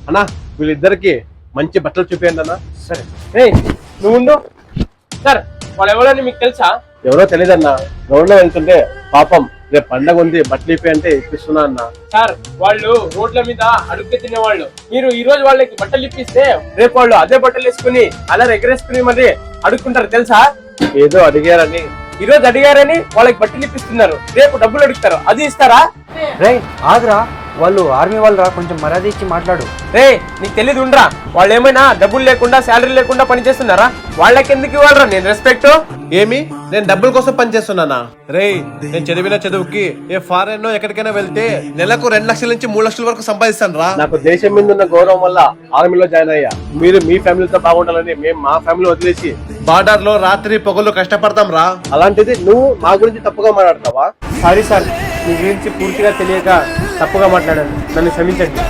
అన్నా వీళ్ళిద్దరికి మంచి బట్టలు చూపించండి అన్న. సరే. ఏయ్ నువ్వు సార్, వాళ్ళు ఎవరని మీకు తెలుసా? ఎవరో తెలియదన్నా, రోడ్లో వెళ్తుంటే పాపం రేపు పండగ ఉంది బట్టలు ఇప్పి అంటే ఇప్పిస్తున్నా అన్న. సార్, వాళ్ళు రోడ్ల మీద అడుగు తినే వాళ్ళు. మీరు ఈ రోజు వాళ్ళకి బట్టలు ఇప్పిస్తే రేపు వాళ్ళు అదే బట్టలు వేసుకుని అలా ఎగరేసుకుని మరి అడుక్కుంటారు తెలుసా? ఏదో అడిగారని. ఈ రోజు అడిగారని వాళ్ళకి బట్టలు ఇప్పిస్తున్నారు, రేపు డబ్బులు అడుగుతారు, అది ఇస్తారా? రే ఆగ్రా, వాళ్ళు ఆర్మీ వాళ్ళు రా, కొంచెం మర్యాద ఇచ్చి మాట్లాడు. రే నీకు తెలియదు ఉండరా, వాళ్ళు ఏమైనా డబ్బులు లేకుండా శాలరీ లేకుండా పని చేస్తున్నారా? వాళ్ళకి ఎందుకు ఇవ్వాలరా నేను రెస్పెక్ట్? ఏమి నేను డబ్బుల కోసం పనిచేస్తున్నానా? రేయ్, నేను చదివిన చదువుకి ఏ ఫారెన్ ఎక్కడికైనా వెళ్తే నెలకు 2 లక్షల నుంచి 3 లక్షల వరకు సంపాదిస్తాను రా. నాకు దేశం మీద ఉన్న గౌరవం వల్ల ఆర్మీలో జాయిన్ అయ్యా. మీరు మీ ఫ్యామిలీతో బాగుండాలని మేము మా ఫ్యామిలీ వదిలేసి బార్డర్ లో రాత్రి పగలు కష్టపడతాం రా. అలాంటిది నువ్వు మా గురించి తప్పుగా మాట్లాడతావా? సారీ సార్, మీ గురించి పూర్తిగా తెలియక తప్పుగా మాట్లాడాను, నన్ను క్షమించండి.